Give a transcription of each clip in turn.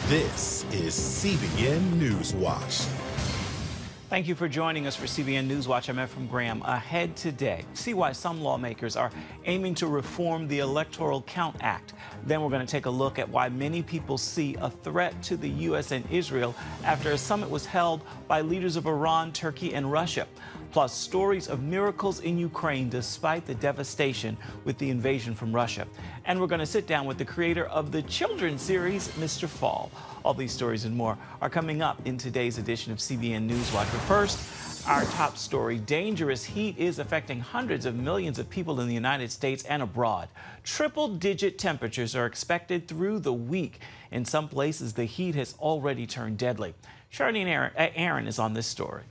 This is CBN NewsWatch. Thank you for joining us for CBN NewsWatch. I'm Ephraim Graham. Ahead today, see why some lawmakers are aiming to reform the Electoral Count Act. Then we're going to take a look at why many people see a threat to the U.S. and Israel after a summit was held by leaders of Iran, Turkey, and Russia. Plus, stories of miracles in Ukraine despite the devastation with the invasion from Russia. And we're going to sit down with the creator of the children's series, Mr. Fall. All these stories and more are coming up in today's edition of CBN NewsWatch. But first, our top story: dangerous heat is affecting hundreds of millions of people in the United States and abroad. Triple-digit temperatures are expected through the week. In some places, the heat has already turned deadly. Charlene Aaron is on this story.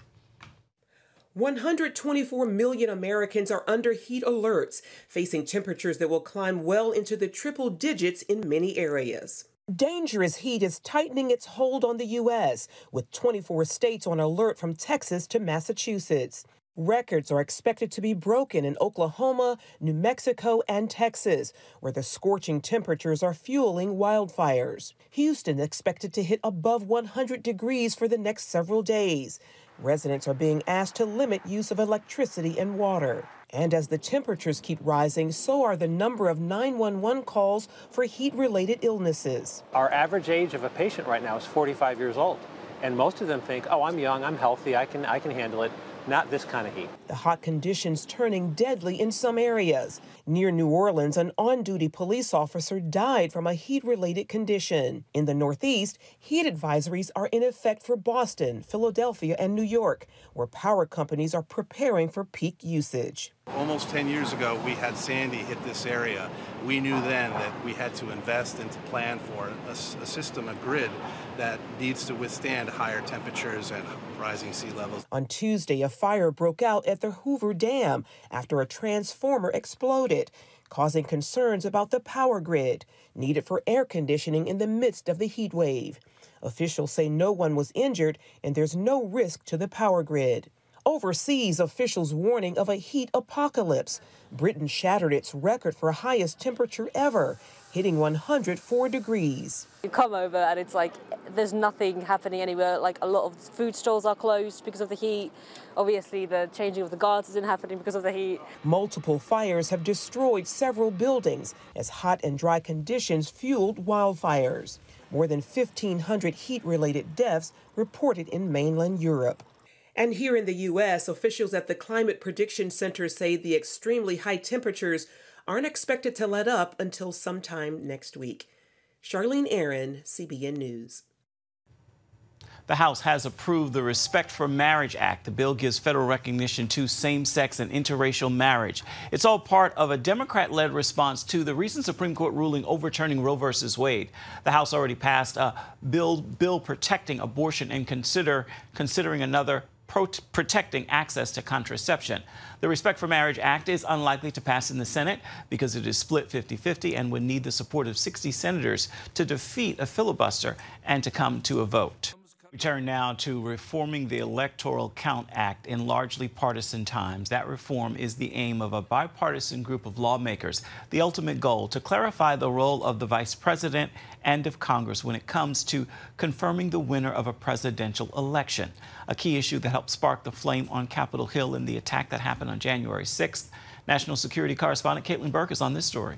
124 million Americans are under heat alerts, facing temperatures that will climb well into the triple digits in many areas. Dangerous heat is tightening its hold on the U.S., with 24 states on alert from Texas to Massachusetts. Records are expected to be broken in Oklahoma, New Mexico, and Texas, where the scorching temperatures are fueling wildfires. Houston expected to hit above 100 degrees for the next several days. Residents are being asked to limit use of electricity and water. And as the temperatures keep rising, so are the number of 911 calls for heat-related illnesses. Our average age of a patient right now is 45 years old. And most of them think, oh, I'm young, I'm healthy, I can handle it. Not this kind of heat. The hot conditions turning deadly in some areas. Near New Orleans, an on-duty police officer died from a heat-related condition. In the Northeast, heat advisories are in effect for Boston, Philadelphia, and New York, where power companies are preparing for peak usage. Almost 10 years ago, we had Sandy hit this area. We knew then that we had to invest and to plan for a system, a grid that needs to withstand higher temperatures and rising sea levels. On Tuesday, a fire broke out at the Hoover Dam after a transformer exploded, causing concerns about the power grid needed for air conditioning in the midst of the heat wave. Officials say no one was injured and there's no risk to the power grid. Overseas, officials warning of a heat apocalypse. Britain shattered its record for highest temperature ever, hitting 104 degrees. You come over and it's like there's nothing happening anywhere. Like a lot of food stalls are closed because of the heat. Obviously, the changing of the guards isn't happening because of the heat. Multiple fires have destroyed several buildings as hot and dry conditions fueled wildfires. More than 1,500 heat-related deaths reported in mainland Europe. And here in the U.S., officials at the Climate Prediction Center say the extremely high temperatures aren't expected to let up until sometime next week. Charlene Aaron, CBN News. The House has approved the Respect for Marriage Act. The bill gives federal recognition to same-sex and interracial marriage. It's all part of a Democrat-led response to the recent Supreme Court ruling overturning Roe v. Wade. The House already passed a bill protecting abortion and considering another protecting access to contraception. The Respect for Marriage Act is unlikely to pass in the Senate because it is split 50-50 and would need the support of 60 senators to defeat a filibuster and to come to a vote. We turn now to reforming the Electoral Count Act in largely partisan times. That reform is the aim of a bipartisan group of lawmakers. The ultimate goal: to clarify the role of the Vice President and of Congress when it comes to confirming the winner of a presidential election. A key issue that helped spark the flame on Capitol Hill in the attack that happened on January 6th. National security correspondent Caitlin Burke is on this story.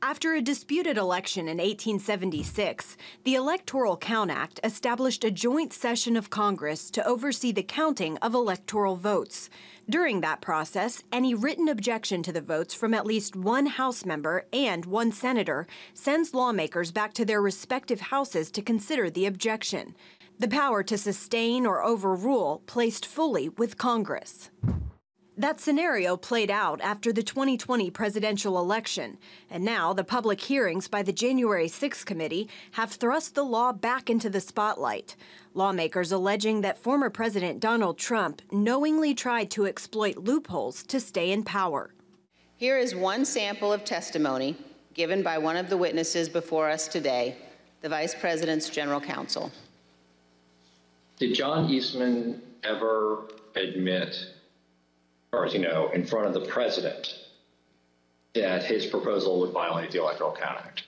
After a disputed election in 1876, the Electoral Count Act established a joint session of Congress to oversee the counting of electoral votes. During that process, any written objection to the votes from at least one House member and one senator sends lawmakers back to their respective houses to consider the objection. The power to sustain or overrule placed fully with Congress. That scenario played out after the 2020 presidential election, and now the public hearings by the January 6th committee have thrust the law back into the spotlight. Lawmakers alleging that former President Donald Trump knowingly tried to exploit loopholes to stay in power. Here is one sample of testimony given by one of the witnesses before us today, the Vice President's General Counsel. Did John Eastman ever admit, as far as you know, in front of the president, that his proposal would violate the Electoral Count Act?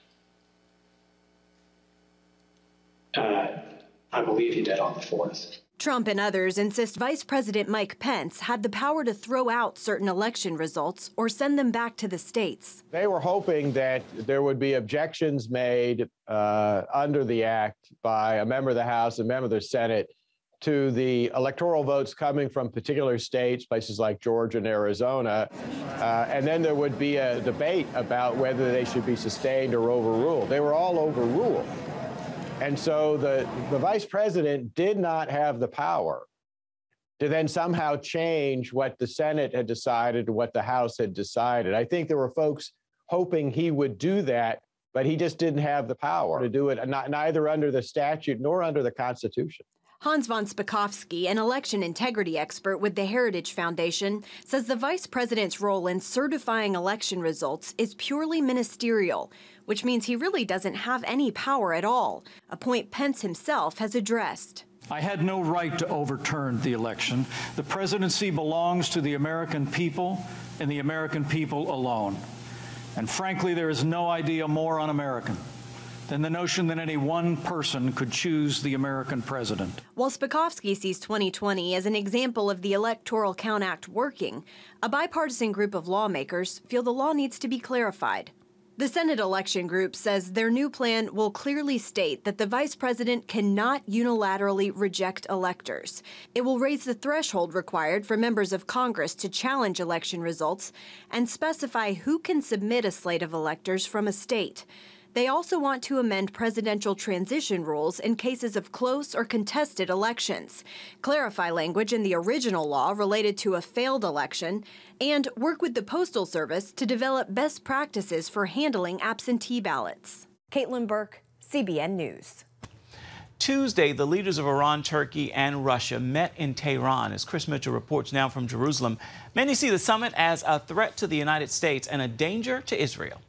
I believe he did on the 4th. Trump and others insist Vice President Mike Pence had the power to throw out certain election results or send them back to the states. They were hoping that there would be objections made under the act by a member of the House and member of the Senate to the electoral votes coming from particular states, places like Georgia and Arizona, and then there would be a debate about whether they should be sustained or overruled. They were all overruled. And so the vice president did not have the power to then somehow change what the Senate had decided to what the House had decided. I think there were folks hoping he would do that, but he just didn't have the power to do it, neither under the statute nor under the Constitution. Hans von Spakovsky, an election integrity expert with the Heritage Foundation, says the vice president's role in certifying election results is purely ministerial, which means he really doesn't have any power at all, a point Pence himself has addressed. I had no right to overturn the election. The presidency belongs to the American people and the American people alone. And frankly, there is no idea more un-American than the notion that any one person could choose the American president. While Spakovsky sees 2020 as an example of the Electoral Count Act working, a bipartisan group of lawmakers feel the law needs to be clarified. The Senate election group says their new plan will clearly state that the vice president cannot unilaterally reject electors. It will raise the threshold required for members of Congress to challenge election results and specify who can submit a slate of electors from a state. They also want to amend presidential transition rules in cases of close or contested elections, clarify language in the original law related to a failed election, and work with the Postal Service to develop best practices for handling absentee ballots. Caitlin Burke, CBN News. Tuesday, the leaders of Iran, Turkey, and Russia met in Tehran. As Chris Mitchell reports now from Jerusalem, many see the summit as a threat to the United States and a danger to Israel.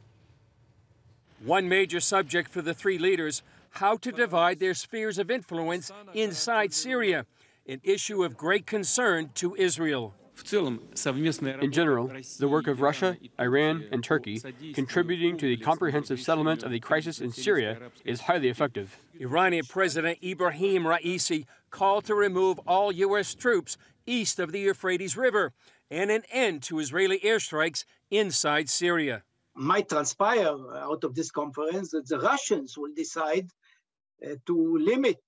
One major subject for the three leaders, how to divide their spheres of influence inside Syria, an issue of great concern to Israel. In general, the work of Russia, Iran, and Turkey contributing to the comprehensive settlement of the crisis in Syria is highly effective. Iranian President Ibrahim Raisi called to remove all U.S. troops east of the Euphrates River and an end to Israeli airstrikes inside Syria. Might transpire out of this conference that the Russians will decide to limit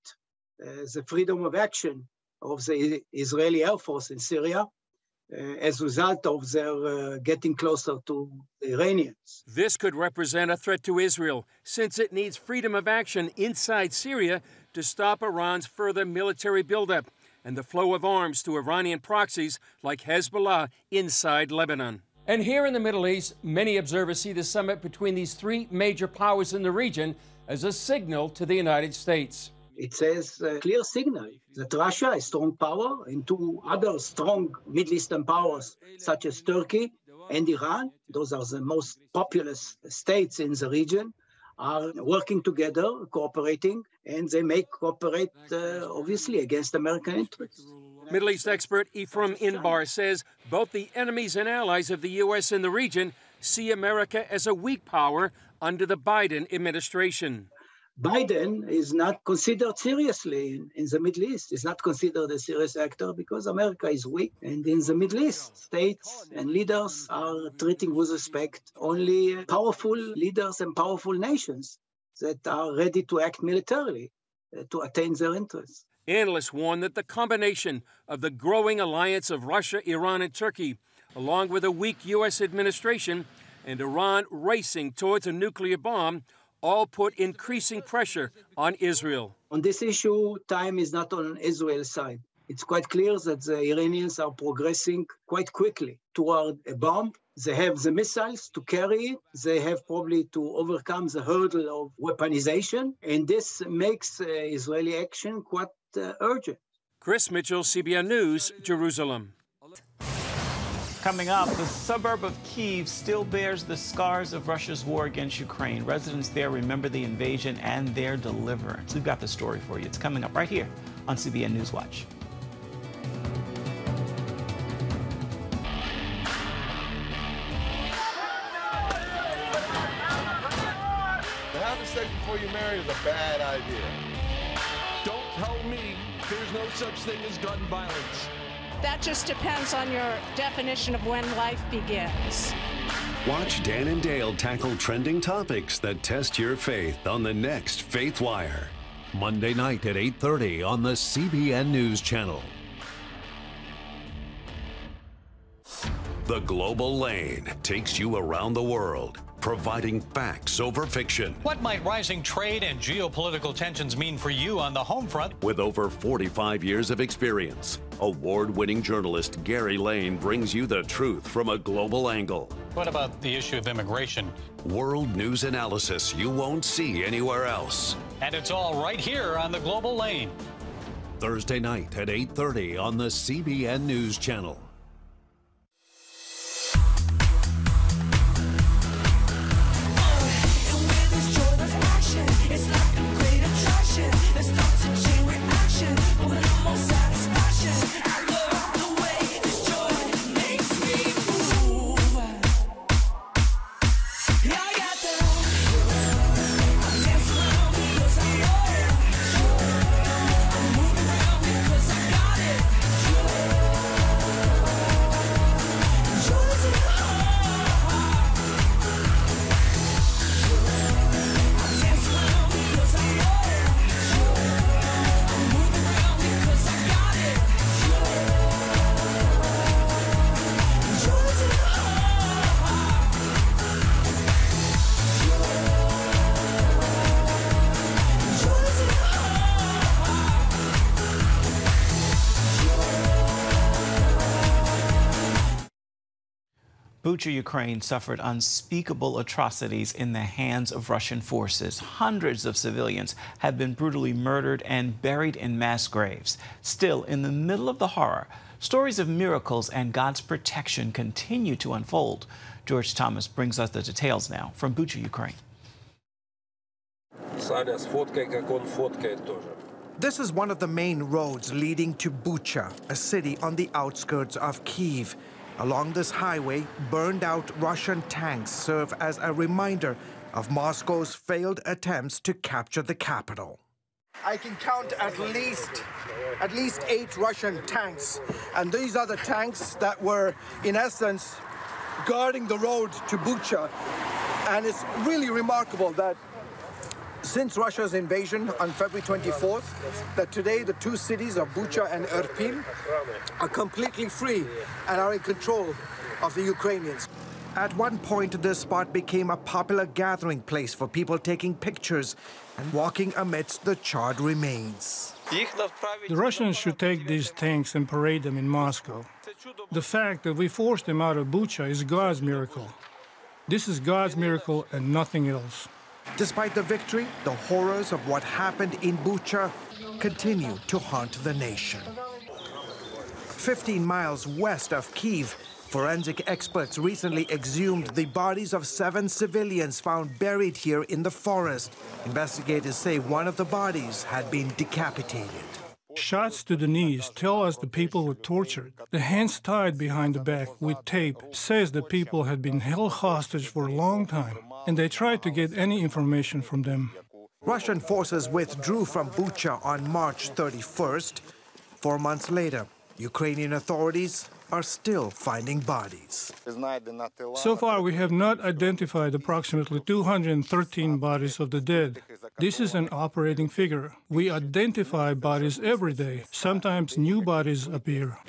the freedom of action of the Israeli Air Force in Syria as a result of their getting closer to the Iranians. This could represent a threat to Israel, since it needs freedom of action inside Syria to stop Iran's further military buildup and the flow of arms to Iranian proxies like Hezbollah inside Lebanon. And here in the Middle East, many observers see the summit between these three major powers in the region as a signal to the United States. It says a clear signal that Russia, a strong power, and two other strong Middle Eastern powers, such as Turkey and Iran, those are the most populous states in the region, are working together, cooperating, and they may cooperate, obviously, against American interests. Middle East expert Ephraim Inbar says both the enemies and allies of the U.S. in the region see America as a weak power under the Biden administration. Biden is not considered seriously in the Middle East. He's not considered a serious actor because America is weak. And in the Middle East, states and leaders are treating with respect only powerful leaders and powerful nations that are ready to act militarily to attain their interests. Analysts warn that the combination of the growing alliance of Russia, Iran, and Turkey, along with a weak U.S. administration and Iran racing towards a nuclear bomb, all put increasing pressure on Israel. On this issue, time is not on Israel's side. It's quite clear that the Iranians are progressing quite quickly toward a bomb. They have the missiles to carry it. They have probably to overcome the hurdle of weaponization. And this makes Israeli action quite urgent. Chris Mitchell, CBN News, Jerusalem. Coming up, the suburb of Kyiv still bears the scars of Russia's war against Ukraine. Residents there remember the invasion and their deliverance. We've got the story for you. It's coming up right here on CBN NewsWatch. To have sex before you marry is a bad idea. tell me there's no such thing as gun violence. That just depends on your definition of when life begins. Watch Dan and Dale tackle trending topics that test your faith on the next Faith Wire. Monday night at 8:30 on the CBN News Channel. The Global Lane takes you around the world, providing facts over fiction. What might rising trade and geopolitical tensions mean for you on the home front? With over 45 years of experience, award-winning journalist Gary Lane brings you the truth from a global angle. What about the issue of immigration? World news analysis you won't see anywhere else. And it's all right here on the Global Lane. Thursday night at 8:30 on the CBN News Channel. Bucha, Ukraine suffered unspeakable atrocities in the hands of Russian forces. Hundreds of civilians have been brutally murdered and buried in mass graves. Still, in the middle of the horror, stories of miracles and God's protection continue to unfold. George Thomas brings us the details now from Bucha, Ukraine. This is one of the main roads leading to Bucha, a city on the outskirts of Kyiv. Along this highway, burned-out Russian tanks serve as a reminder of Moscow's failed attempts to capture the capital. I can count at least 8 Russian tanks, and these are the tanks that were, in essence, guarding the road to Bucha. And it's really remarkable that since Russia's invasion on February 24th, that today the two cities of Bucha and Irpin are completely free and are in control of the Ukrainians. At one point, this spot became a popular gathering place for people taking pictures and walking amidst the charred remains. The Russians should take these tanks and parade them in Moscow. The fact that we forced them out of Bucha is God's miracle. This is God's miracle and nothing else. Despite the victory, the horrors of what happened in Bucha continue to haunt the nation. 15 miles west of Kyiv, forensic experts recently exhumed the bodies of 7 civilians found buried here in the forest. Investigators say one of the bodies had been decapitated. Shots to the knees tell us the people were tortured. The hands tied behind the back with tape says the people had been held hostage for a long time, and they tried to get any information from them. Russian forces withdrew from Bucha on March 31st. 4 months later, Ukrainian authorities are still finding bodies. So far, we have not identified approximately 213 bodies of the dead. This is an operating figure. We identify bodies every day. Sometimes new bodies appear.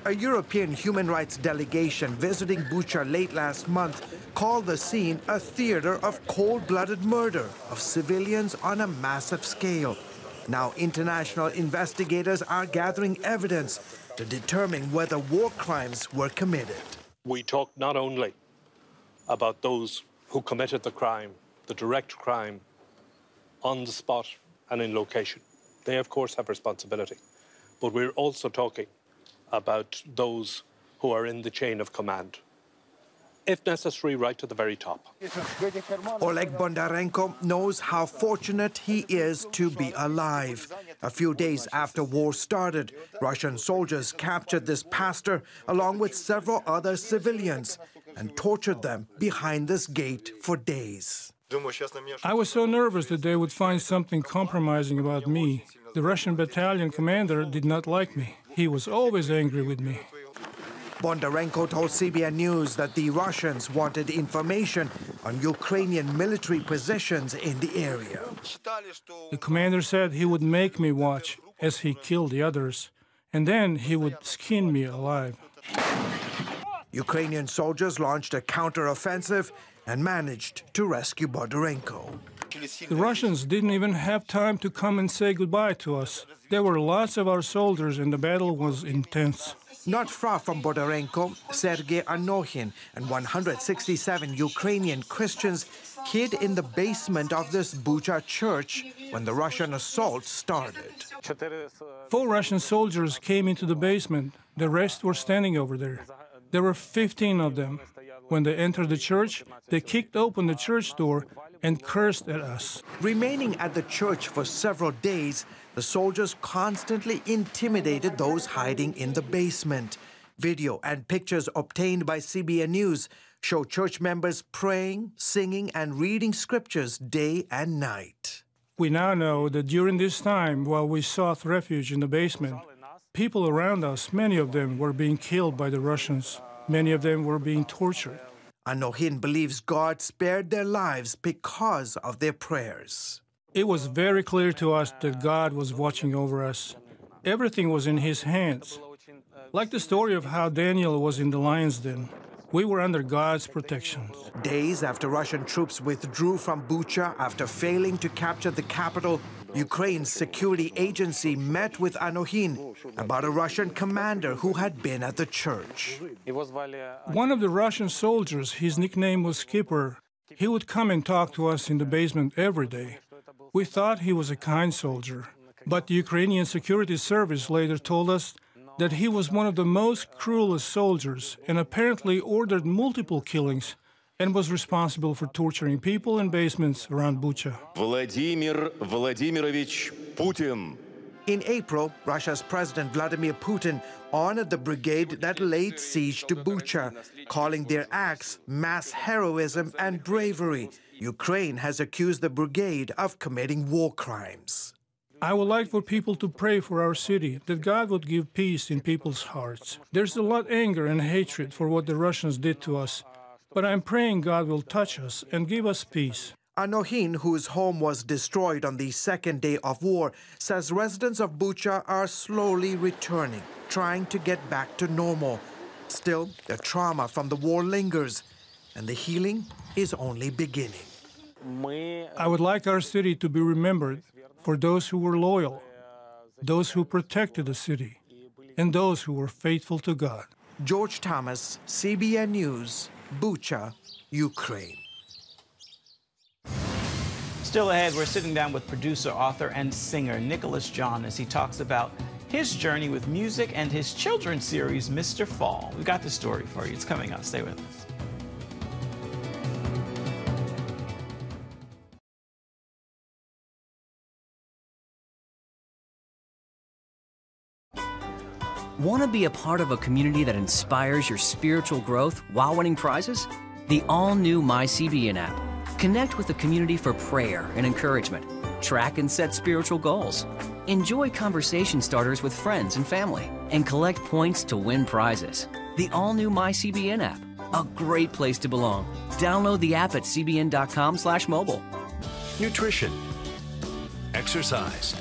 A European human rights delegation visiting Bucha late last month called the scene a theater of cold-blooded murder of civilians on a massive scale. Now, international investigators are gathering evidence to determine whether war crimes were committed. We talk not only about those who committed the crime, the direct crime, on the spot and in location. They, of course, have responsibility. But we're also talking about those who are in the chain of command, if necessary, right to the very top. Oleg Bondarenko knows how fortunate he is to be alive. A few days after war started, Russian soldiers captured this pastor along with several other civilians and tortured them behind this gate for days. I was so nervous that they would find something compromising about me. The Russian battalion commander did not like me. He was always angry with me. Bondarenko told CBN News that the Russians wanted information on Ukrainian military positions in the area. The commander said he would make me watch as he killed the others, and then he would skin me alive. Ukrainian soldiers launched a counteroffensive and managed to rescue Bondarenko. The Russians didn't even have time to come and say goodbye to us. There were lots of our soldiers, and the battle was intense. Not far from Bondarenko, Sergei Anokhin and 167 Ukrainian Christians hid in the basement of this Bucha church when the Russian assault started. 4 Russian soldiers came into the basement. The rest were standing over there. There were 15 of them. When they entered the church, they kicked open the church door and cursed at us. Remaining at the church for several days, the soldiers constantly intimidated those hiding in the basement. Video and pictures obtained by CBN News show church members praying, singing, and reading scriptures day and night. We now know that during this time, while we sought refuge in the basement, people around us, many of them were being killed by the Russians. Many of them were being tortured. Anokhin believes God spared their lives because of their prayers. It was very clear to us that God was watching over us. Everything was in His hands. Like the story of how Daniel was in the lion's den, we were under God's protection. Days after Russian troops withdrew from Bucha after failing to capture the capital, Ukraine's security agency met with Anokhin about a Russian commander who had been at the church. One of the Russian soldiers, his nickname was Skipper, he would come and talk to us in the basement every day. We thought he was a kind soldier, but the Ukrainian security service later told us that he was one of the most cruelest soldiers and apparently ordered multiple killings and was responsible for torturing people in basements around Bucha. Vladimir Vladimirovich Putin. In April, Russia's President Vladimir Putin honored the brigade that laid siege to Bucha, calling their acts mass heroism and bravery. Ukraine has accused the brigade of committing war crimes. I would like for people to pray for our city, that God would give peace in people's hearts. There's a lot of anger and hatred for what the Russians did to us, but I'm praying God will touch us and give us peace. Anokhin, whose home was destroyed on the second day of war, says residents of Bucha are slowly returning, trying to get back to normal. Still, the trauma from the war lingers, and the healing is only beginning. I would like our city to be remembered for those who were loyal, those who protected the city, and those who were faithful to God. George Thomas, CBN News, Bucha, Ukraine. Still ahead, we're sitting down with producer, author, and singer Nicholas John as he talks about his journey with music and his children's series, Mr. Fall. We've got the story for you. It's coming up. Stay with us. Want to be a part of a community that inspires your spiritual growth while winning prizes? The all-new MyCBN app. Connect with the community for prayer and encouragement. Track and set spiritual goals. Enjoy conversation starters with friends and family. And collect points to win prizes. The all-new MyCBN app. A great place to belong. Download the app at cbn.com/mobile. Nutrition, exercise,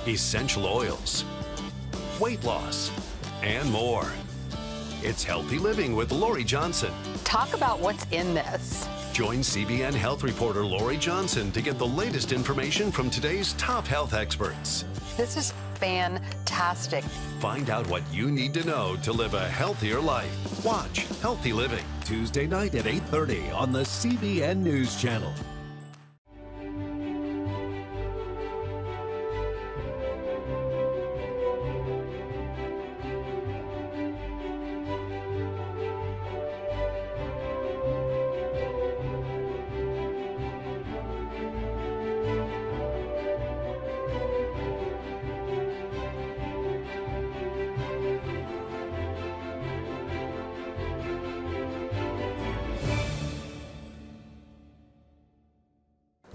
essential oils, weight loss, and more. It's Healthy Living with Lori Johnson. Talk about what's in this. Join CBN health reporter Lori Johnson to get the latest information from today's top health experts. This is fantastic. Find out what you need to know to live a healthier life. Watch Healthy Living Tuesday night at 8:30 on the CBN News Channel.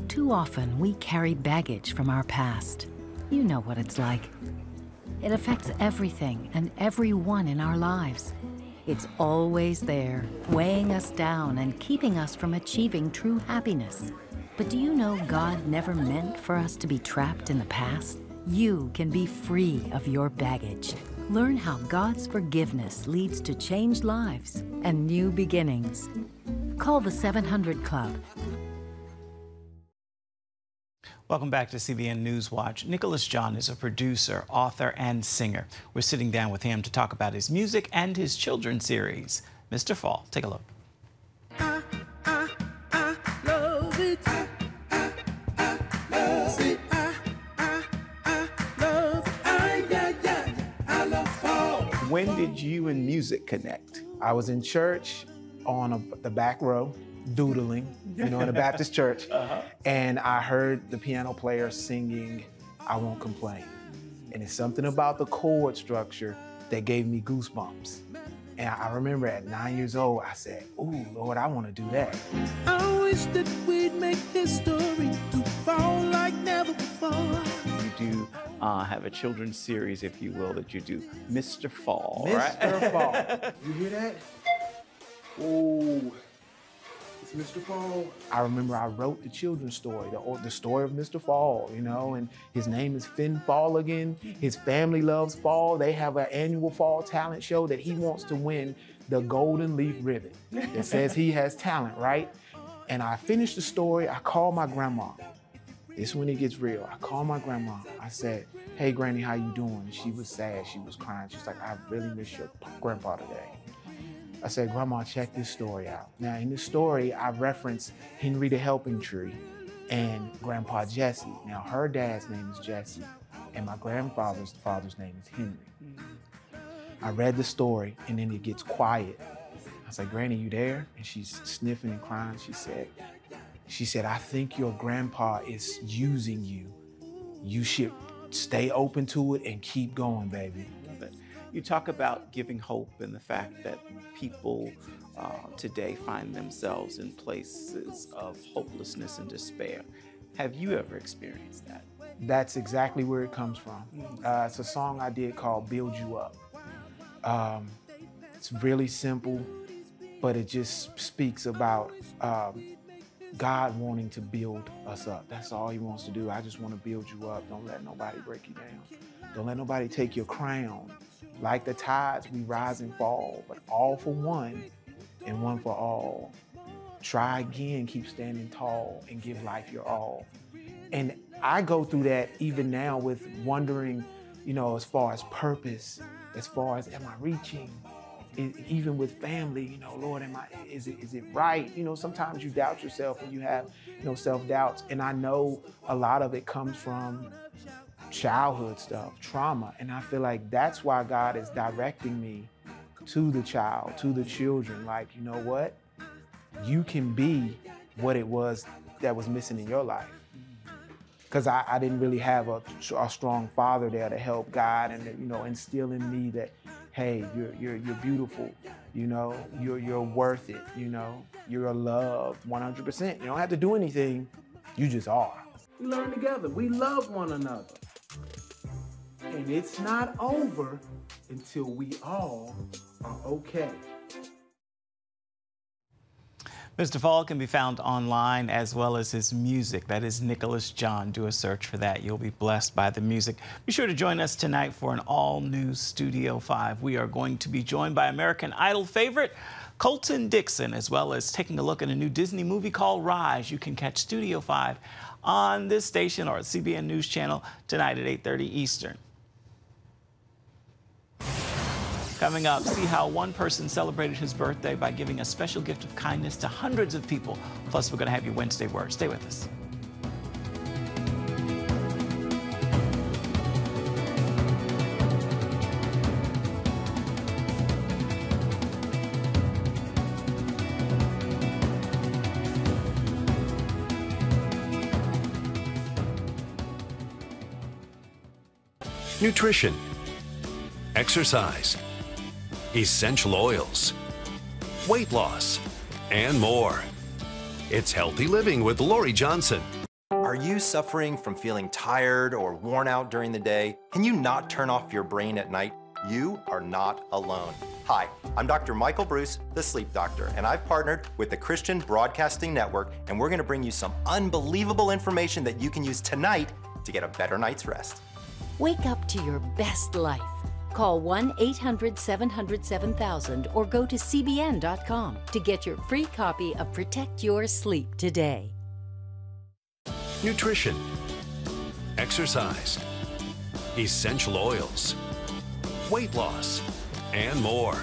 Too often, we carry baggage from our past. You know what it's like. It affects everything and everyone in our lives. It's always there, weighing us down and keeping us from achieving true happiness. But do you know God never meant for us to be trapped in the past? You can be free of your baggage. Learn how God's forgiveness leads to changed lives and new beginnings. Call the 700 Club. Welcome back to CBN NewsWatch. Nicholas John is a producer, author, and singer. We're sitting down with him to talk about his music and his children's series. Mr. Fall, take a look. When did you and music connect? I was in church on the back row, doodling, in a Baptist church, and I heard the piano player singing I Won't Complain. And it's something about the chord structure that gave me goosebumps. And I remember at 9 years old, I said, "Ooh, Lord, I want to do that." I wish that we'd make history to fall like never before. You do have a children's series, if you will, that you do, Mr. Fall, Mr. right? Fall. You hear that? Ooh. Mr. Fall. I remember I wrote the children's story, the story of Mr. Fall, and his name is Finn Falligan. His family loves fall. They have an annual fall talent show that he wants to win the Golden Leaf Ribbon. It says he has talent, right? And I finished the story. I called my grandma. This is when it gets real. I called my grandma. I said, "Hey, Granny, how you doing?" And she was sad. She was crying. She's like, "I really miss your grandpa today." I said, "Grandma, check this story out." Now, in this story, I reference Henry the Helping Tree and Grandpa Jesse. Now, her dad's name is Jesse, and my grandfather's father's name is Henry. I read the story, and then it gets quiet. I said, "Granny, you there?" And she's sniffing and crying. She said, "I think your grandpa is using you. You should stay open to it and keep going, baby." You talk about giving hope and the fact that people today find themselves in places of hopelessness and despair. Have you ever experienced that? That's exactly where it comes from. It's a song I did called Build You Up. It's really simple, but it just speaks about God wanting to build us up. That's all he wants to do. I just want to build you up. Don't let nobody break you down. Don't let nobody take your crown. Like the tides, we rise and fall, but all for one and one for all. Try again, keep standing tall, and give life your all. And I go through that even now with wondering, as far as purpose, as far as am I reaching? Even with family, Lord, is it right? Sometimes you doubt yourself and you have, self-doubts. And I know a lot of it comes from childhood stuff, trauma. And I feel like that's why God is directing me to the child, to the children. Like, you know what? You can be what it was that was missing in your life. Because I didn't really have a strong father there to help guide and, instill in me that, hey, you're beautiful, you're worth it, you're loved 100%. You don't have to do anything, you just are. We learn together, we love one another. And it's not over until we all are okay. Mr. Fall can be found online as well as his music. That is Nicholas John. Do a search for that. You'll be blessed by the music. Be sure to join us tonight for an all-new Studio 5. We are going to be joined by American Idol favorite Colton Dixon, as well as taking a look at a new Disney movie called Rise. You can catch Studio 5 on this station or at CBN News Channel tonight at 8:30 Eastern. Coming up, see how one person celebrated his birthday by giving a special gift of kindness to hundreds of people. Plus, we're going to have your Wednesday Word. Stay with us. Nutrition, exercise, essential oils, weight loss, and more. It's Healthy Living with Lori Johnson. Are you suffering from feeling tired or worn out during the day? Can you not turn off your brain at night? You are not alone. Hi, I'm Dr. Michael Bruce, the sleep doctor, and I've partnered with the Christian Broadcasting Network, and we're going to bring you some unbelievable information that you can use tonight to get a better night's rest. Wake up to your best life. Call 1-800-700-7000 or go to CBN.com to get your free copy of Protect Your Sleep today. Nutrition, exercise, essential oils, weight loss, and more.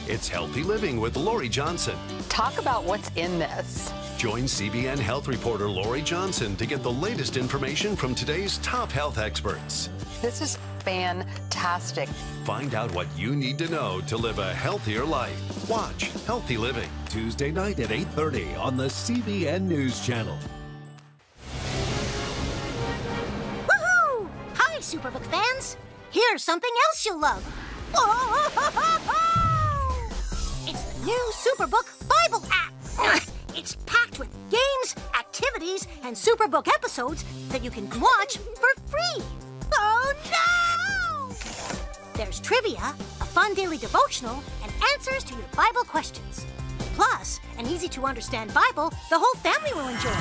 It's Healthy Living with Lori Johnson. Talk about what's in this. Join CBN health reporter Lori Johnson to get the latest information from today's top health experts. This is fantastic. Find out what you need to know to live a healthier life. Watch Healthy Living Tuesday night at 8:30 on the CBN News Channel. Woohoo! Hi, Superbook fans. Here's something else you'll love. It's the new Superbook Bible app. It's packed with games, activities, and Superbook episodes that you can watch for free. Oh, no! There's trivia, a fun daily devotional, and answers to your Bible questions. Plus, an easy-to-understand Bible the whole family will enjoy.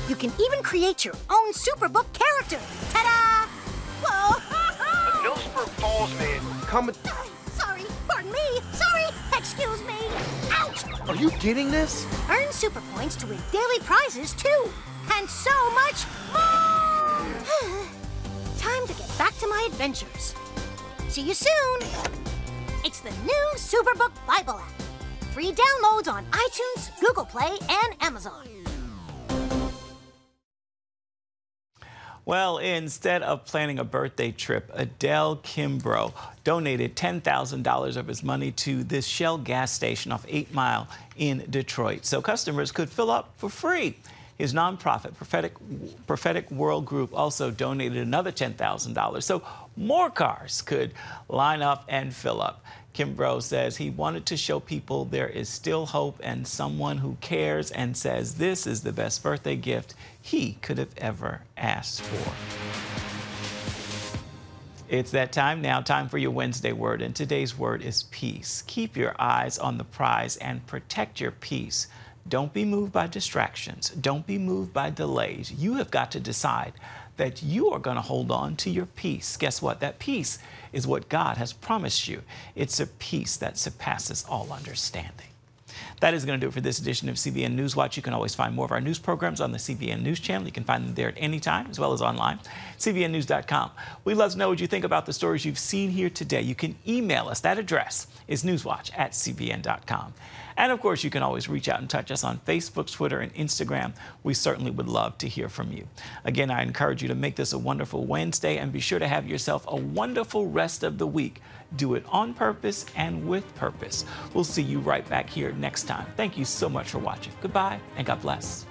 You can even create your own Superbook character. Ta-da! Whoa! Millsburg Falls man, come... Sorry, pardon me. Sorry, excuse me. Ouch! Are you getting this? Earn super points to win daily prizes, too. And so much more! Time to get back to my adventures. See you soon. It's the new Superbook Bible app. Free downloads on iTunes, Google Play, and Amazon. Well, instead of planning a birthday trip, Adele Kimbrough donated $10,000 of his money to this Shell gas station off 8 Mile in Detroit so customers could fill up for free. His nonprofit, Prophetic World Group, also donated another $10,000 so more cars could line up and fill up. Kimbrough says he wanted to show people there is still hope and someone who cares, and says this is the best birthday gift he could have ever asked for. It's that time now, time for your Wednesday word, and today's word is peace. Keep your eyes on the prize and protect your peace. Don't be moved by distractions. Don't be moved by delays. You have got to decide that you are going to hold on to your peace. Guess what? That peace is what God has promised you. It's a peace that surpasses all understanding. That is going to do it for this edition of CBN NewsWatch. You can always find more of our news programs on the CBN News Channel. You can find them there at any time, as well as online, cbnnews.com. We'd love to know what you think about the stories you've seen here today. You can email us. That address is newswatch@cbn.com. And, of course, you can always reach out and touch us on Facebook, Twitter, and Instagram. We certainly would love to hear from you. Again, I encourage you to make this a wonderful Wednesday, and be sure to have yourself a wonderful rest of the week. Do it on purpose and with purpose. We'll see you right back here next time. Thank you so much for watching. Goodbye, and God bless.